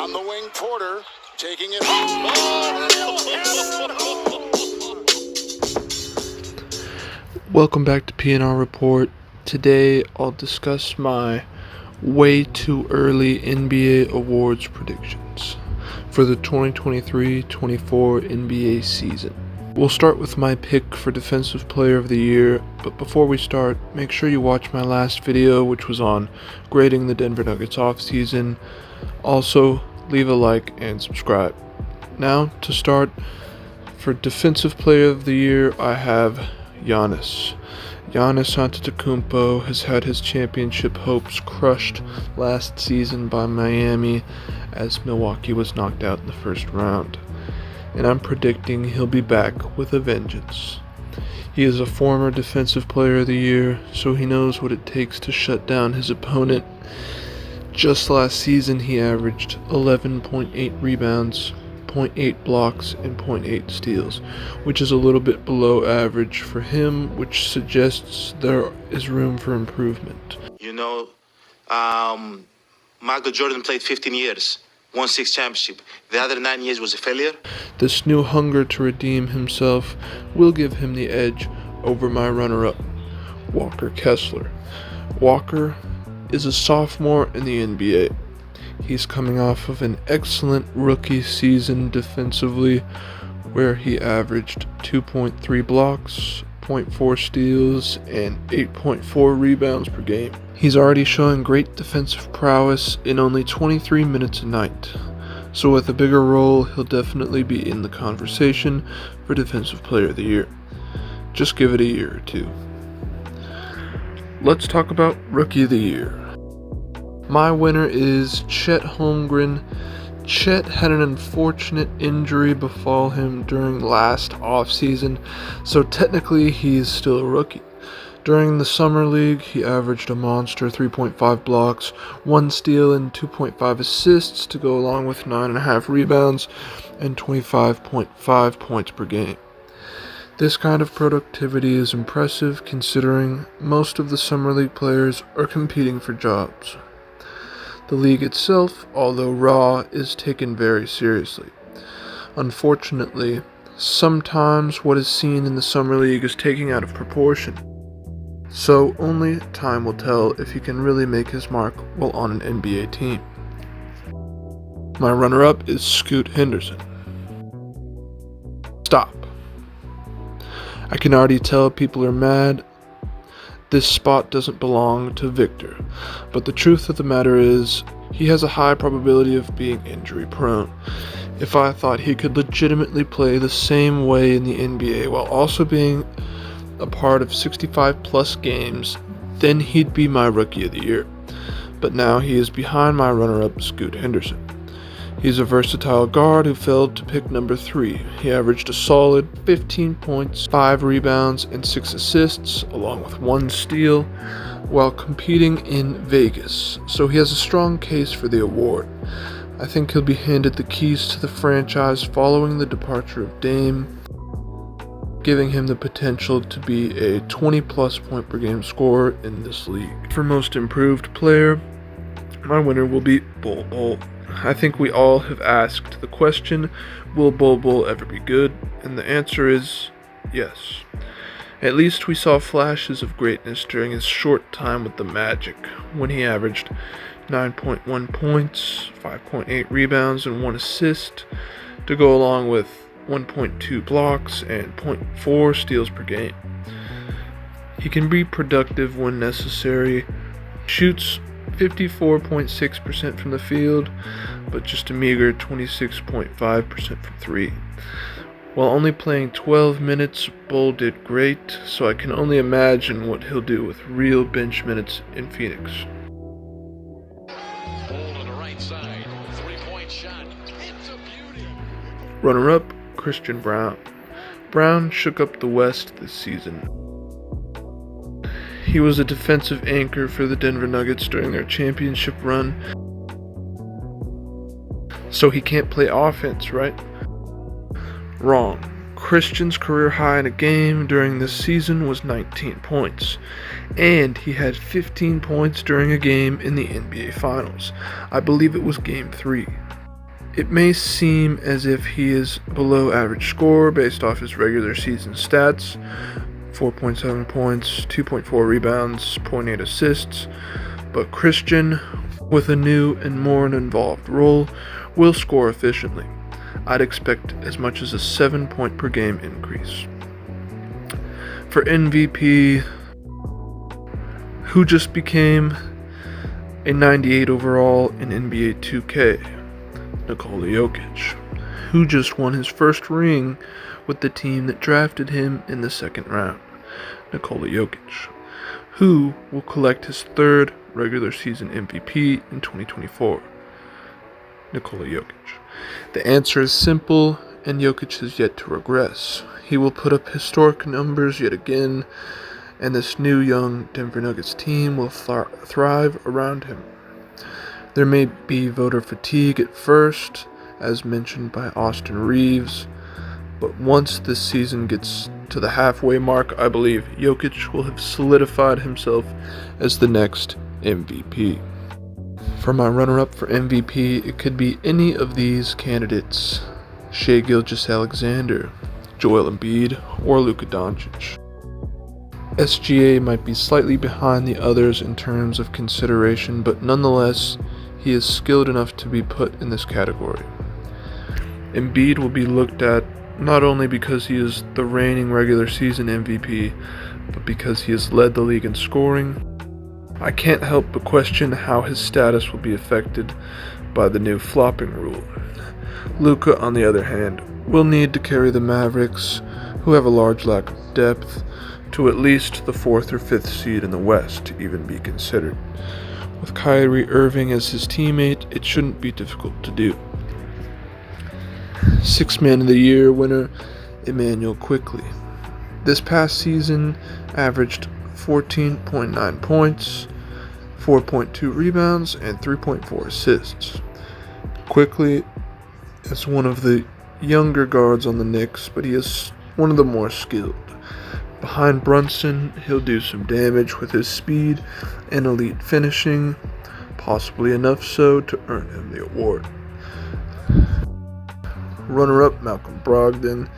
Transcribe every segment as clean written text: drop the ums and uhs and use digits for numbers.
On the wing, Porter taking it. Welcome back to PNR Report. Today I'll discuss my way too early NBA awards predictions for the 2023-24 NBA season. We'll start with my pick for Defensive Player of the Year, but before we start, make sure you watch my last video, which was on grading the Denver Nuggets offseason. Also, leave a like and subscribe. Now, to start, for Defensive Player of the Year, I have Giannis. Giannis Antetokounmpo has had his championship hopes crushed last season by Miami as Milwaukee was knocked out in the first round. And I'm predicting he'll be back with a vengeance. He is a former Defensive Player of the Year, so he knows what it takes to shut down his opponent. Just last season, he averaged 11.8 rebounds, 0.8 blocks, and 0.8 steals, which is a little bit below average for him, which suggests there is room for improvement. Michael Jordan played 15 years, won 6 championships. The other 9 years was a failure. This new hunger to redeem himself will give him the edge over my runner-up, Walker Kessler. Walker is a sophomore in the NBA. He's coming off of an excellent rookie season defensively, where he averaged 2.3 blocks, 0.4 steals, and 8.4 rebounds per game. He's already showing great defensive prowess in only 23 minutes a night, so with a bigger role, he'll definitely be in the conversation for Defensive Player of the Year. Just give it a year or two. Let's talk about Rookie of the Year. My winner is Chet Holmgren. Chet had an unfortunate injury befall him during last offseason, so technically he's still a rookie. During the Summer League, he averaged a monster 3.5 blocks, 1 steal, and 2.5 assists to go along with 9.5 rebounds and 25.5 points per game. This kind of productivity is impressive considering most of the Summer League players are competing for jobs. The league itself, although raw, is taken very seriously. Unfortunately, sometimes what is seen in the Summer League is taken out of proportion. So only time will tell if he can really make his mark while on an NBA team. My runner-up is Scoot Henderson. Stop. I can already tell people are mad. This spot doesn't belong to Victor, but the truth of the matter is, he has a high probability of being injury prone. If I thought he could legitimately play the same way in the NBA while also being a part of 65 plus games, then he'd be my Rookie of the Year. But now he is behind my runner-up, Scoot Henderson. He's a versatile guard who fell to pick number 3. He averaged a solid 15 points, 5 rebounds, and 6 assists, along with 1 steal, while competing in Vegas, so he has a strong case for the award. I think he'll be handed the keys to the franchise following the departure of Dame, giving him the potential to be a 20-plus point per game scorer in this league. For Most Improved Player, my winner will be Bol Bol. I think we all have asked the question, will Bol Bol ever be good? And the answer is yes. At least we saw flashes of greatness during his short time with the Magic, when he averaged 9.1 points, 5.8 rebounds, and 1 assist, to go along with 1.2 blocks and 0.4 steals per game. He can be productive when necessary, shoots 54.6% from the field, but just a meager 26.5% from 3. While only playing 12 minutes, Bol did great, so I can only imagine what he'll do with real bench minutes in Phoenix. Runner-up, Christian Braun. Braun shook up the West this season. He was a defensive anchor for the Denver Nuggets during their championship run. So he can't play offense, right? Wrong. Christian's career high in a game during this season was 19 points, and he had 15 points during a game in the NBA Finals. I believe it was Game 3. It may seem as if he is below average score based off his regular season stats, 4.7 points, 2.4 rebounds, 0.8 assists, but Christian, with a new and more involved role, will score efficiently. I'd expect as much as a 7-point per game increase. For MVP, who just became a 98 overall in NBA 2K, Nikola Jokic, who just won his first ring with the team that drafted him in the second round, Nikola Jokic, who will collect his third regular season MVP in 2024, Nikola Jokic. The answer is simple, and Jokic has yet to regress. He will put up historic numbers yet again, and this new young Denver Nuggets team will thrive around him. There may be voter fatigue at first, as mentioned by Austin Reeves, but once this season gets to the halfway mark, I believe Jokic will have solidified himself as the next MVP. For my runner-up for MVP, it could be any of these candidates: Shai Gilgeous-Alexander, Joel Embiid, or Luka Doncic. SGA might be slightly behind the others in terms of consideration, but nonetheless, he is skilled enough to be put in this category. Embiid will be looked at not only because he is the reigning regular season MVP, but because he has led the league in scoring. I can't help but question how his status will be affected by the new flopping rule. Luka, on the other hand, will need to carry the Mavericks, who have a large lack of depth, to at least the 4th or 5th seed in the West to even be considered. With Kyrie Irving as his teammate, it shouldn't be difficult to do. Sixth Man of the Year winner, Immanuel Quickley. This past season averaged 14.9 points, 4.2 rebounds, and 3.4 assists. Quickley is one of the younger guards on the Knicks, but he is one of the more skilled. Behind Brunson, he'll do some damage with his speed and elite finishing, possibly enough so to earn him the award. Runner-up, Malcolm Brogdon.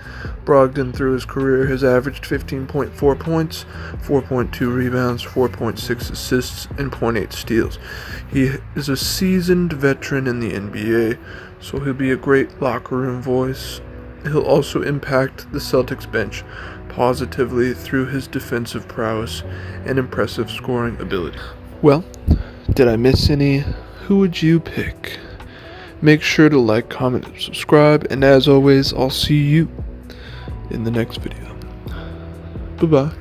Brogdon, through his career, has averaged 15.4 points, 4.2 rebounds, 4.6 assists, and 0.8 steals. He is a seasoned veteran in the NBA, so he'll be a great locker room voice. He'll also impact the Celtics bench positively through his defensive prowess and impressive scoring ability. Well, did I miss any? Who would you pick? Make sure to like, comment, and subscribe, and as always, I'll see you in the next video. Bye-bye.